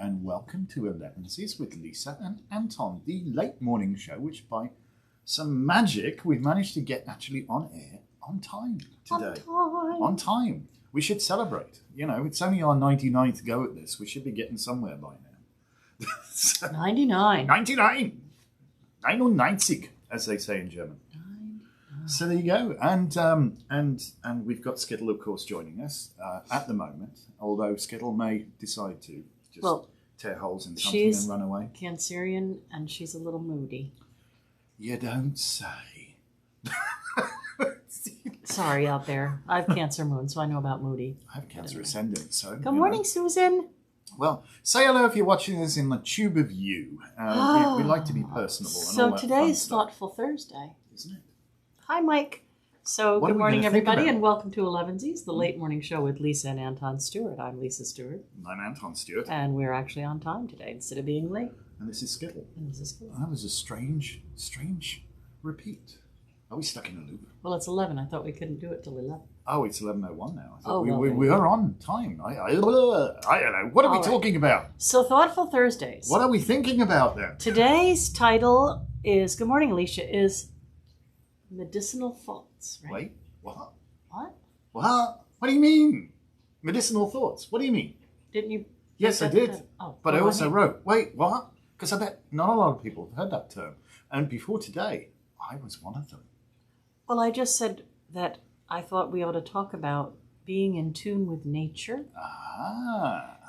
and welcome to Elevensies with Lisa and Anton, the late morning show, which by some magic we've managed to get actually on air on time today. On time. We should celebrate. You know, it's only our 99th go at this. We should be getting somewhere by now. 99. 99. 99, as they say in German. So there you go, and we've got Skittle, of course, joining us at the moment. Although Skittle may decide to just tear holes in something and run away. She's Cancerian, and she's a little moody. You don't say. Sorry out there. I have Cancer moon, so I know about moody. I have Cancer ascendant, so. Good morning, Susan. Well, say hello if you're watching this in the tube of you. We like to be personable. And so all that today is stuff. Thoughtful Thursday, Isn't it? Hi, Mike. So What are good we morning, gonna think everybody, about? and welcome to Elevensies, the late morning show with Lisa and Anton Stewart. I'm Lisa Stewart, I'm Anton Stewart. and we're actually on time today instead of being late. And this is Skittle. And this is good. That was a strange repeat. Are we stuck in a loop? Well, it's 11. I thought we couldn't do it till 11. Oh, it's 11:01 now. I thought Oh, well, we are on time. I don't know. What are we All right. talking about? So Thoughtful Thursdays. What are we thinking about then? Today's title is, good morning, Alicia, is Medicinal Thoughts, right? Wait, what? What? What do you mean? Medicinal thoughts. What do you mean? Didn't you? Yes, I did. Oh, But I go also ahead. wrote, wait, what? Because I bet not a lot of people have heard that term. And before today, I was one of them. Well, I just said that I thought we ought to talk about being in tune with nature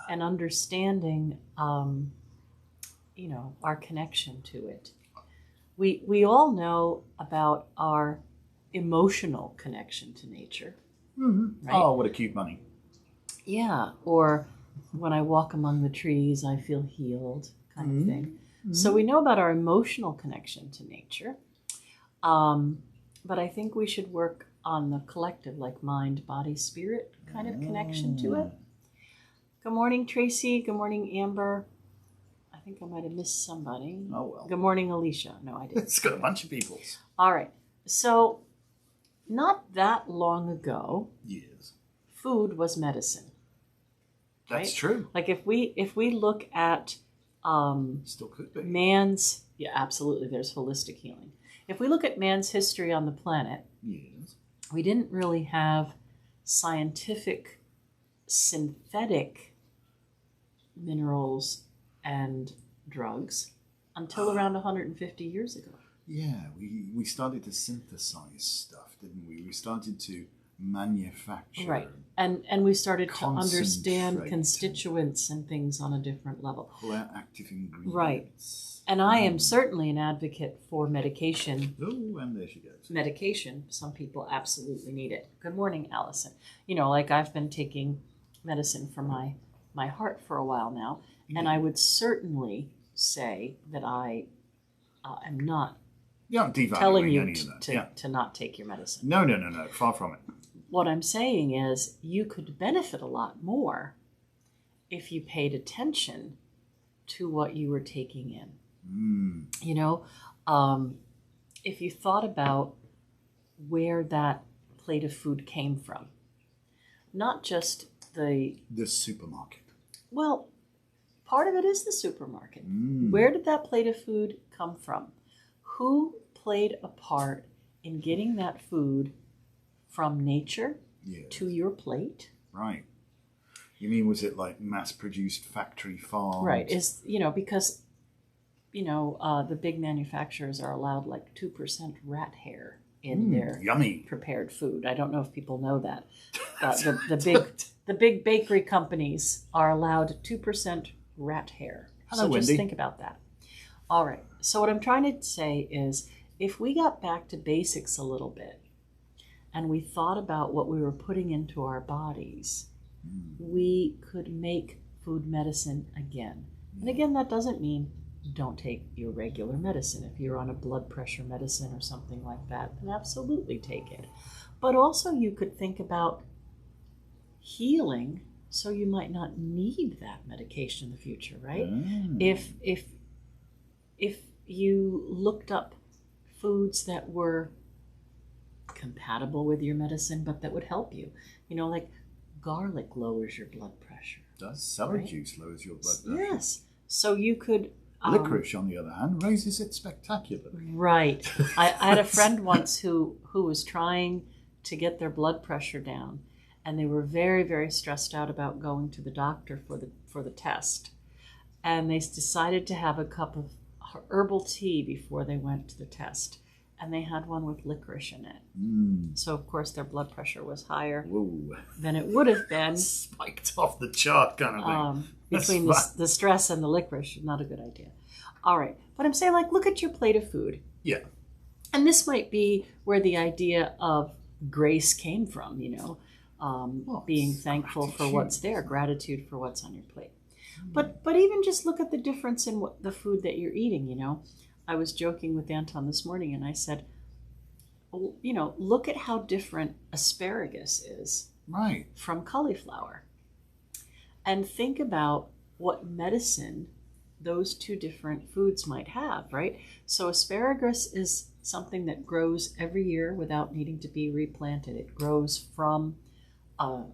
and understanding, our connection to it. We all know about our emotional connection to nature. Mm-hmm. Right? Oh, what a cute bunny. Yeah, or when I walk among the trees, I feel healed, kind of thing. Mm-hmm. So we know about our emotional connection to nature. But I think we should work on the collective, like mind, body, spirit kind of connection to it. Good morning, Tracy. Good morning, Amber. I think I might have missed somebody. Oh, well. Good morning, Alicia. No, I didn't. It's got a bunch of people. All right. So not that long ago, Yes. food was medicine. That's Right? true. Like if we look at Still could be. absolutely, there's holistic healing. If we look at man's history on the planet, Yes. we didn't really have scientific synthetic minerals and drugs until around 150 years ago. Yeah, we started to synthesize stuff, didn't we? We started to manufacture. Right. And we started to understand Concentrate. constituents and things on a different level. Pull out active ingredients. Right. And I am certainly an advocate for medication. Oh, and there she goes. Medication, some people absolutely need it. Good morning, Allison. Like I've been taking medicine for my heart for a while now, and I would certainly say that I am not You're not devaluing telling you any of that. to not take your medicine. No. Far from it. What I'm saying is you could benefit a lot more if you paid attention to what you were taking in. If you thought about where that plate of food came from, not just The supermarket. well, part of it is the supermarket. Where did that plate of food come from? Who played a part in getting that food from nature to your plate? Right. You mean, was it like mass-produced factory farms? Right. Because the big manufacturers are allowed like 2% rat hair in their yummy prepared food. I don't know if people know that. The big bakery companies are allowed 2% rat hair. Hello, so just Wendy. think about that. All right. So what I'm trying to say is if we got back to basics a little bit and we thought about what we were putting into our bodies, we could make food medicine again. And again, that doesn't mean don't take your regular medicine. If you're on a blood pressure medicine or something like that, then absolutely take it. But also you could think about healing so you might not need that medication in the future, right? If you looked up foods that were compatible with your medicine but that would help you, like garlic lowers your blood pressure. Does celery Right. juice lowers your blood pressure? Yes. So you could. Licorice, on the other hand, raises it spectacularly. Right. I had a friend once who was trying to get their blood pressure down, and they were very, very stressed out about going to the doctor for the test. And they decided to have a cup of herbal tea before they went to the test. And they had one with licorice in it. So, of course, their blood pressure was higher Whoa. than it would have been. Spiked off the chart kind of thing. Between the stress and the licorice. Not a good idea. All right. But I'm saying, like, look at your plate of food. Yeah. And this might be where the idea of grace came from, being thankful for what's there, gratitude for what's on your plate. But even just look at the difference in the food that you're eating, I was joking with Anton this morning and I said, look at how different asparagus is Right. from cauliflower. And think about what medicine those two different foods might have, right? So asparagus is something that grows every year without needing to be replanted. It grows from a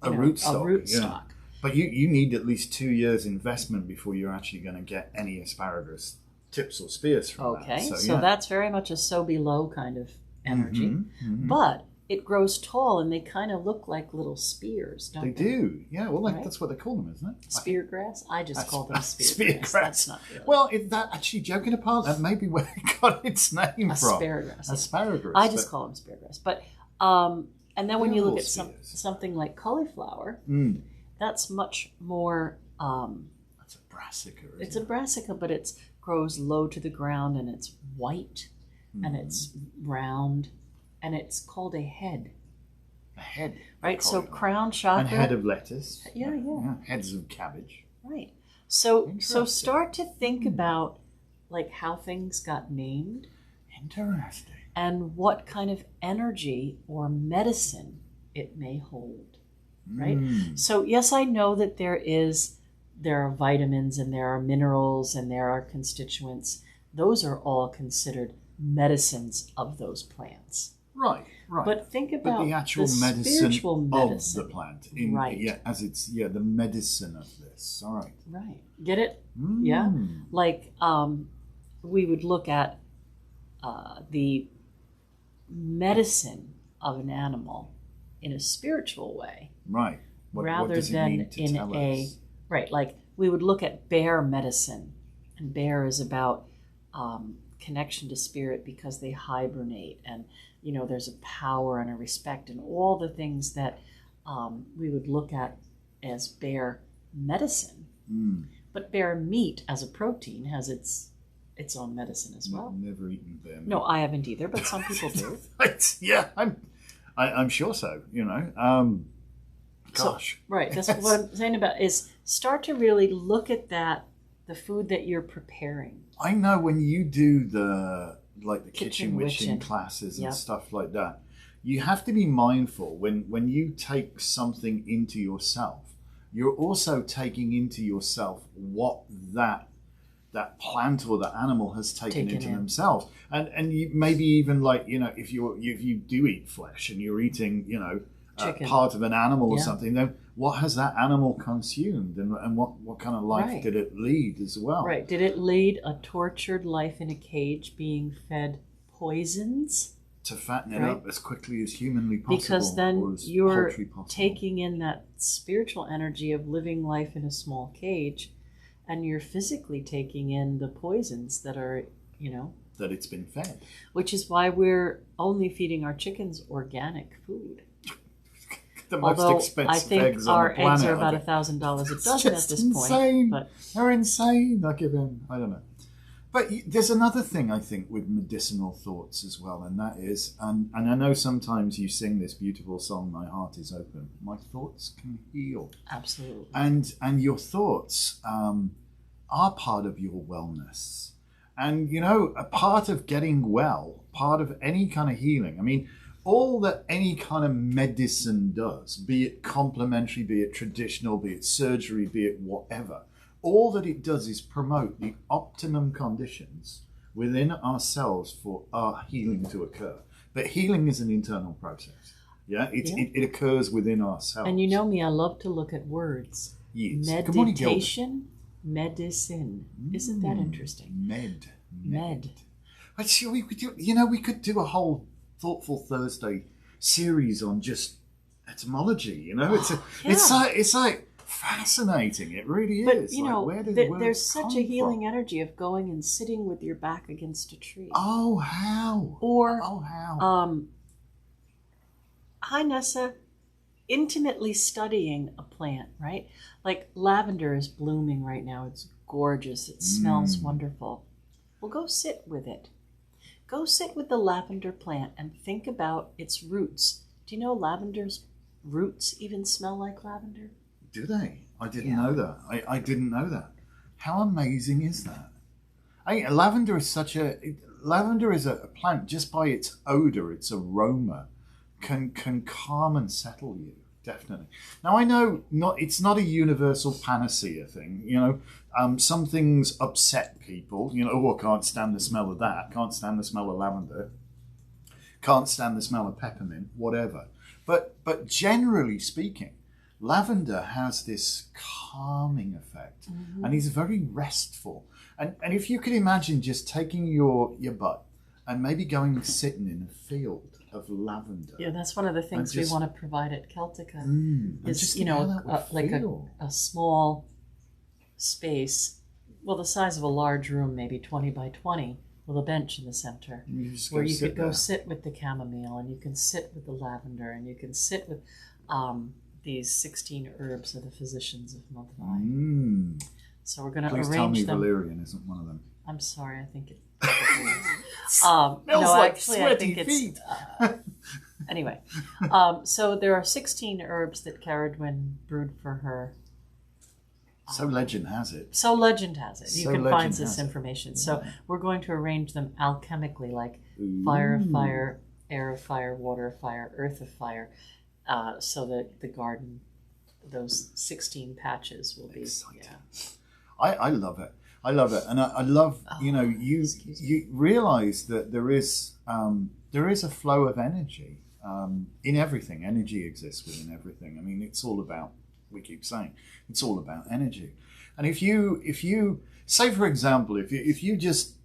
root stock. But you need at least 2 years investment before you're actually going to get any asparagus tips or spears from that. Okay, so that's very much a so below kind of energy. But it grows tall and they kind of look like little spears, don't they? They do. Yeah, well, that's what they call them, isn't it? Spear grass? I just call them spear grass. That's not really. Well, that actually, joking apart, that may be where it got its name Asparagus. from. Asparagus. I just call them spear grass. But, and then when you look at something like cauliflower, that's much more... that's a brassica, isn't It's a brassica, but it grows low to the ground and it's white and it's round. And it's called a head. A head. Right? So crown chakra. And head of lettuce. Yeah. Heads of cabbage. Right. So start to think about like how things got named. Interesting. And what kind of energy or medicine it may hold. Right? So yes, I know that there are vitamins and there are minerals and there are constituents. Those are all considered medicines of those plants. Right. But think about the actual spiritual medicine of the plant. Right. Yeah, as it's the medicine of this. All right. Right. Get it? Yeah. Like we would look at the medicine of an animal in a spiritual way. Right. Rather what does it than need to in tell a us? right, like we would look at bear medicine, and bear is about connection to spirit because they hibernate, and there's a power and a respect and all the things that we would look at as bear medicine. But bear meat as a protein has its own medicine as well. Never eaten bear meat. No, I haven't either, but some people do. Yeah, I'm sure so. Gosh. So, right. That's what I'm saying about is start to really look at the food that you're preparing. I know when you do the kitchen witching witching classes and stuff like that, you have to be mindful when you take something into yourself, you're also taking into yourself what that plant or the animal has taken into themselves, and you maybe even if you do eat flesh and you're eating part of an animal or something, then what has that animal consumed and what kind of life did it lead as well? Right. Did it lead a tortured life in a cage being fed poisons? To fatten it up as quickly as humanly possible. Because then you're taking in that spiritual energy of living life in a small cage, and you're physically taking in the poisons that are, that it's been fed. Which is why we're only feeding our chickens organic food. The most expensive I think eggs on our the planet. eggs are about $1,000 a dozen at this insane. point. They're insane. I don't know. But there's another thing I think with medicinal thoughts as well, and that is, and I know sometimes you sing this beautiful song, "My Heart is Open." My thoughts can heal. Absolutely. And your thoughts are part of your wellness, and a part of getting well, part of any kind of healing. I mean, all that any kind of medicine does, be it complementary, be it traditional, be it surgery, be it whatever, all that it does is promote the optimum conditions within ourselves for our healing to occur. But healing is an internal process. Yeah, it occurs within ourselves. And you know me, I love to look at words. years. Good morning, Gilda. Meditation, medicine. Isn't that interesting? Med. We could do a whole Thoughtful Thursday series on just etymology. It's like fascinating. It really is. But where did the word there's such come a healing from? energy of going and sitting with your back against a tree. Oh, how? Or how? Hi Nessa, intimately studying a plant, right? Like lavender is blooming right now. It's gorgeous. It smells wonderful. Well, go sit with it. Go sit with the lavender plant and think about its roots. Do you know lavender's roots even smell like lavender? Do they? I didn't know that. I didn't know that. How amazing is that? Lavender is a plant, just by its odor, its aroma, can calm and settle you. Definitely. Now I know it's not a universal panacea thing. Some things upset people. I can't stand the smell of that. Can't stand the smell of lavender. Can't stand the smell of peppermint. Whatever. But generally speaking, lavender has this calming effect, and is very restful. And if you could imagine just taking your butt and maybe going and sitting in a field of lavender. Yeah, that's one of the things we want to provide at Celtica. Is a small space, well, the size of a large room, maybe 20 by 20, with a bench in the center, where you could go sit with the chamomile, and you can sit with the lavender, and you can sit with these 16 herbs of the physicians of Monthly. So we're going to arrange them. Please tell me valerian isn't one of them. I'm sorry, I think it. Smells like sweaty feet. Anyway, so there are 16 herbs that Caradwyn brewed for her. So legend has it. You can find this information. So we're going to arrange them alchemically, like fire of fire, air of fire, water of fire, earth of fire, so that the garden, those 16 patches will be. Exciting. Yeah. I love it. And I love, you realize that there is a flow of energy in everything. Energy exists within everything. I mean, it's all about, we keep saying, it's all about energy. And if you say, for example, if you just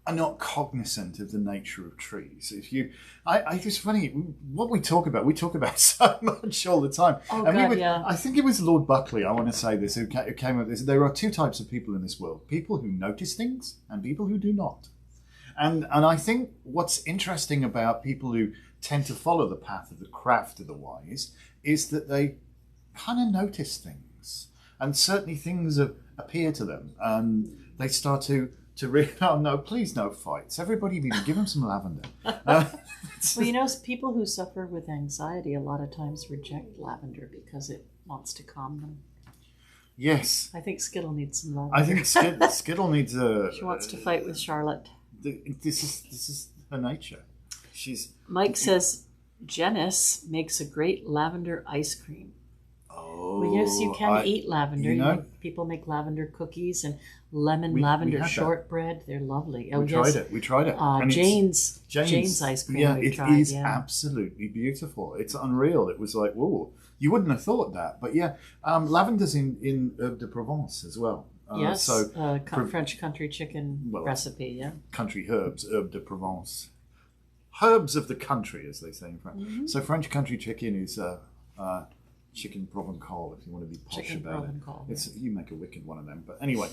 are not cognizant of the nature of trees, it's funny, what we talk about so much all the time. I think it was Lord Buckley, I want to say this, who came up with this. There are two types of people in this world: people who notice things and people who do not. And I think what's interesting about people who tend to follow the path of the craft of the wise is that they kind of notice things, and certainly things appear to them, and they start to really, oh no, please no fights. Everybody give them some lavender. Well, people who suffer with anxiety a lot of times reject lavender because it wants to calm them. Yes. I think Skittle needs some lavender. I think Skittle needs She wants to fight with Charlotte. This is her nature. Mike says Janice makes a great lavender ice cream. Oh, well, yes, you can eat lavender. People make lavender cookies and lavender shortbread. They're lovely. We tried it. And Jane's ice cream. Yeah, it is absolutely beautiful. It's unreal. It was like, whoa, you wouldn't have thought that. But yeah, lavender's in Herbe de Provence as well. Yes, French country chicken recipe, yeah. Country herbs, Herbe de Provence. Herbs of the country, as they say in French. Mm-hmm. So French country chicken is chicken provençal, if you want to be posh about it. You make a wicked one of them. But anyway,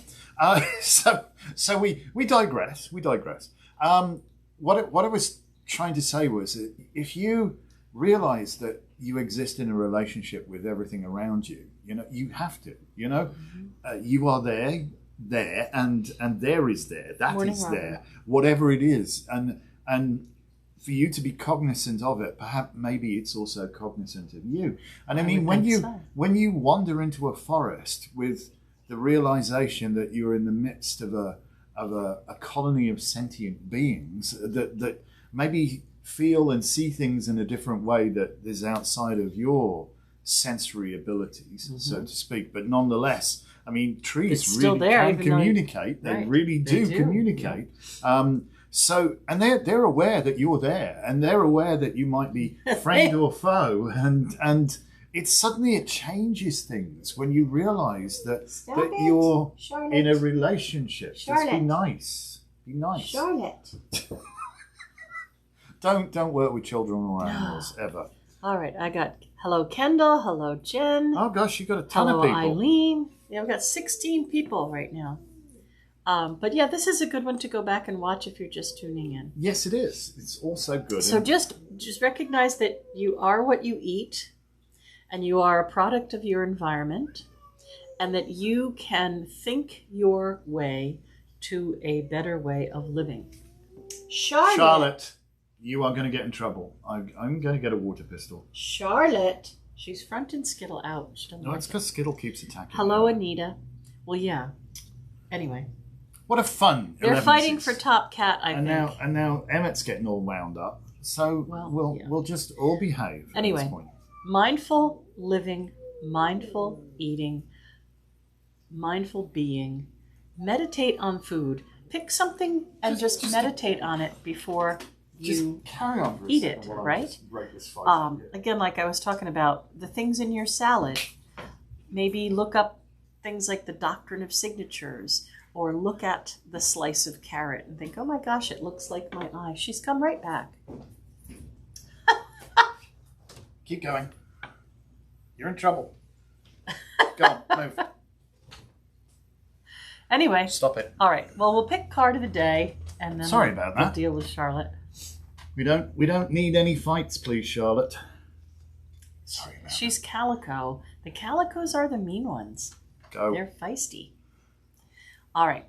so we digress. What I was trying to say was that if you realize that you exist in a relationship with everything around you, you have to, you are there, and there is there. That Morning is there. Robin. Whatever it is. And for you to be cognizant of it, perhaps maybe it's also cognizant of you. And I mean, when you wander into a forest with the realization that you're in the midst of a colony of sentient beings that maybe feel and see things in a different way that is outside of your sensory abilities, so to speak, but nonetheless, I mean, trees really can communicate. They really do communicate. Yeah. So, and they're aware that you're there, and they're aware that you might be friend or foe, and it changes things when you realise that Stop that it. you're Charlotte. in a relationship. Just be Charlotte. nice. Be nice. Charlotte. Don't work with children or animals ever. All right, I got hello Kendall, hello Jen. Oh gosh, you got a ton hello of people. Eileen. Yeah, we've got 16 people right now. But yeah, this is a good one to go back and watch if you're just tuning in. Yes, it is. It's also good. So just recognize that you are what you eat, and you are a product of your environment, and that you can think your way to a better way of living. Charlotte, you are going to get in trouble. I'm going to get a water pistol. Charlotte. She's fronting Skittle out. She doesn't No, like it's because Skittle keeps attacking. Hello, her. Anita. Well, yeah. Anyway. What a fun! They're 11s. fighting for top cat, I think. Now Emmett's getting all wound up. So we'll just all behave. Anyway, at this point. mindful living, mindful eating, mindful being. Meditate on food. Pick something and just meditate on it before you carry on for a eat second it, while I right? just break this fight here. Again, like I was talking about, the things in your salad. Maybe look up things like the doctrine of signatures, or look at the slice of carrot and think, oh my gosh, it looks like my eye. She's come right back. Keep going. You're in trouble. Go on, move. Anyway. Stop it. All right. Well, we'll pick card of the day, and then Sorry about that. we'll deal with Charlotte. We don't need any fights, please, Charlotte. Sorry about She's calico. The calicos are the mean ones. Go. They're feisty. All right.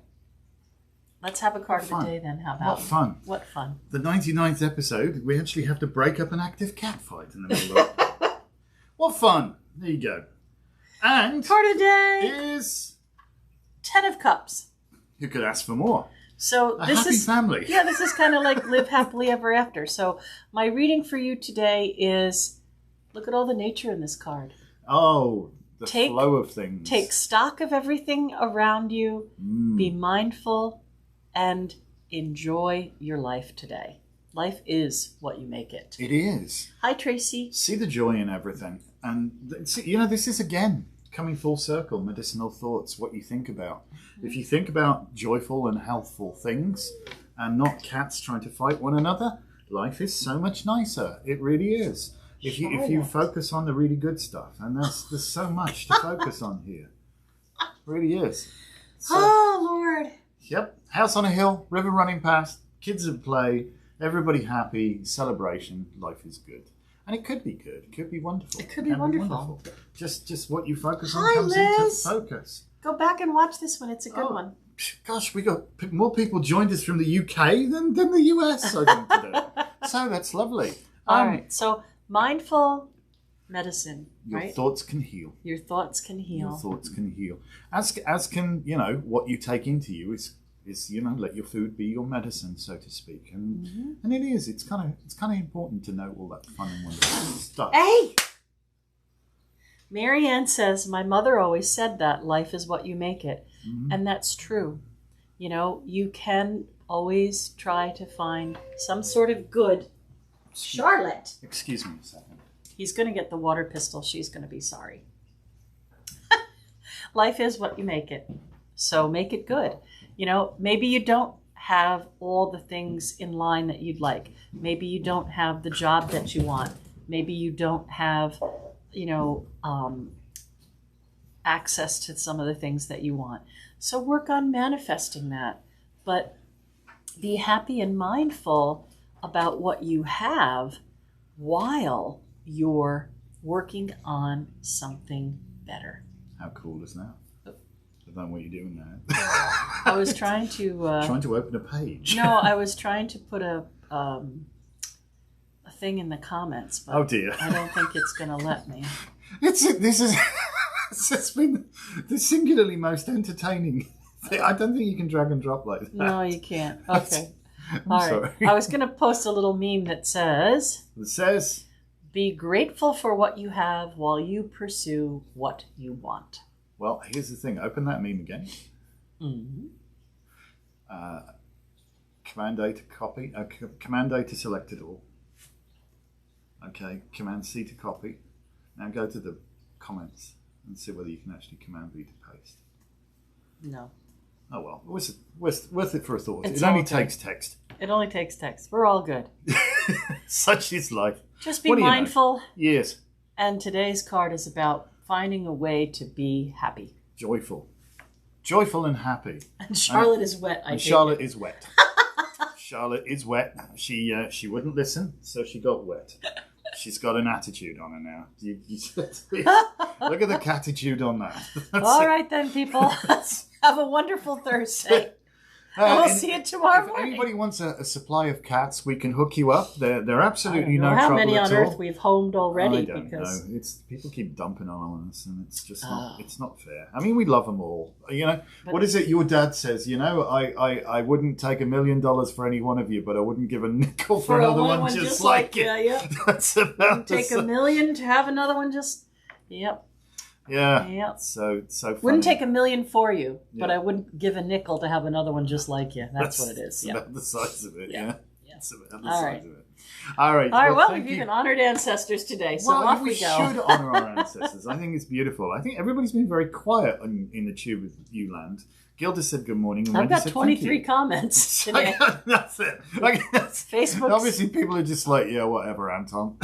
Let's have a card of the day then. How about What fun. What fun. The 99th episode, we actually have to break up an active cat fight in the middle of it. What fun. There you go. And Card of the day is... 10 of Cups. Who could ask for more? So A this happy is family. Yeah, this is kind of like live happily ever after. So my reading for you today is look at all the nature in this card. Oh, the flow of things. Take stock of everything around you. Be mindful and enjoy your life today. Life is what you make it. It is. Hi, Tracy. See the joy in everything. And, this is, again, coming full circle, medicinal thoughts, what you think about. If you think about joyful and healthful things and not cats trying to fight one another, life is so much nicer. It really is. If you focus on the really good stuff, and there's so much to focus on here. It really is. So, Oh, Lord. yep. House on a hill, river running past, kids at play, everybody happy, celebration, life is good. And it could be good. It could be wonderful. It could be Can wonderful. Just what you focus on Hi, comes Liz. into focus. Go back and watch this one. It's a good one. Gosh, we got more people joined us from the UK than the US, I think, today. So that's lovely. All right. So mindful medicine, Your right? thoughts can heal. Your thoughts can heal. Your thoughts can heal. As can, what you take into you is let your food be your medicine, so to speak. And and it is. It's kind of important to know all that fun and wonderful stuff. Hey! Marianne says, my mother always said that life is what you make it. And that's true. You can always try to find some sort of good. Charlotte. Excuse me a second. He's going to get the water pistol. She's going to be sorry. Life is what you make it. So make it good. Maybe you don't have all the things in line that you'd like. Maybe you don't have the job that you want. Maybe you don't have, access to some of the things that you want. So work on manifesting that. But be happy and mindful about what you have while you're working on something better. How cool is that? I don't know what you're doing now. I was trying to... trying to open a page. No, I was trying to put a thing in the comments, but Oh dear. I don't think it's going to let me. It's been the singularly most entertaining thing. I don't think you can drag and drop like that. No, you can't. Okay. All right. sorry. I was going to post a little meme that says, It says, be grateful for what you have while you pursue what you want. well, here's the thing. Open that meme again. Mm-hmm. Command A to copy. Command A to select it all. Okay. Command C to copy. Now go to the comments and see whether you can actually Command V to paste. No. Oh well, worth it for a thought. It's it only all good. takes text. It only takes text. We're all good. Such is life. Just be What do you know? mindful. Yes. And today's card is about finding a way to be happy. Joyful and happy. And Charlotte is wet. And Charlotte is wet. Charlotte is wet. She wouldn't listen, so she got wet. She's got an attitude on her now. Look at the catitude on that. All right then, people. Have a wonderful Thursday. And we'll see you tomorrow morning. If anybody wants a supply of cats, we can hook you up. They're absolutely no I don't know how trouble many at on all. earth we've homed already. I don't know. It's people keep dumping on us, and it's just not. It's not fair. I mean, we love them all. You know, what is it? Your dad says. You know, I wouldn't take $1 million for any one of you, but I wouldn't give a nickel for another one just like you. Yeah. That's about take $1 million to have another one. Just yep. Yeah. Yep. So funny. Wouldn't take $1 million for you, but I wouldn't give a nickel to have another one just like you. That's what it is. Yeah. About the size of it. Yeah. That's about the All size right. of it. All right. Well, thank we've you. even honored ancestors today, so off we go. We should honour our ancestors. I think it's beautiful. I think everybody's been very quiet in the tube with you land. Gilda said good morning. And I've Wendy got said 23 comments today. That's it. Facebook. Obviously, people are just like, yeah, whatever, Anton.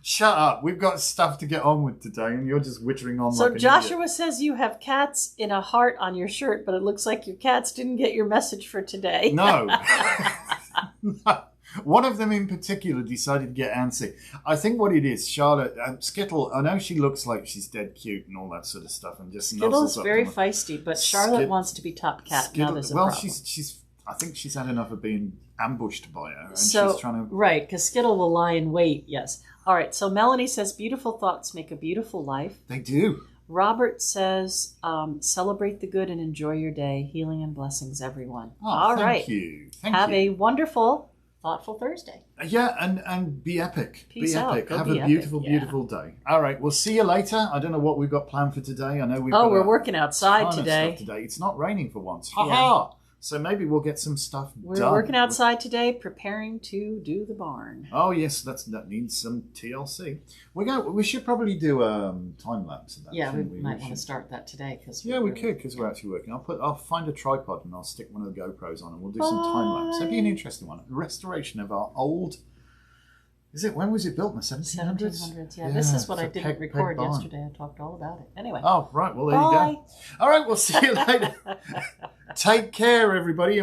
Shut up. We've got stuff to get on with today, and you're just wittering on so like an Joshua idiot. says you have cats in a heart on your shirt, but it looks like your cats didn't get your message for today. No. No. One of them in particular decided to get antsy. I think what it is, Charlotte, Skittle, I know she looks like she's dead cute and all that sort of stuff, and just Skittle's nuzzles up very to her. feisty, but Charlotte wants to be top cat. Skittle, Now there's a well, problem. she's. I think she's had enough of being ambushed by her, and So, she's trying to. right, because Skittle will lie in wait, yes. All right, so Melanie says, beautiful thoughts make a beautiful life. They do. Robert says, celebrate the good and enjoy your day. Healing and blessings, everyone. Oh, All right. Thank you. Thank Have you. a wonderful, thoughtful Thursday. Yeah, and be epic. Peace be out. epic. Go Have be a beautiful, epic. Yeah. beautiful day. All right, we'll see you later. I don't know what we've got planned for today. I know we've Oh, got we're a working outside ton of today. stuff today. It's not raining for once. Ha Yeah. ha! So maybe we'll get some stuff We're done. working outside today, preparing to do the barn. Oh yes, that needs some TLC. We should probably do time lapse of that. Yeah, we shouldn't might want to should- start that today because Yeah, we could because we're actually working. I'll find a tripod and I'll stick one of the GoPros on and we'll do some time lapse. That'd be an interesting one. Restoration of our old. Is it when was it built in the 1700s? 1700s. Yeah, this is what I it's a didn't peg record barn. yesterday. I talked all about it. Anyway. Oh right, well there you Bye. go. All right, we'll see you later. Take care, everybody, and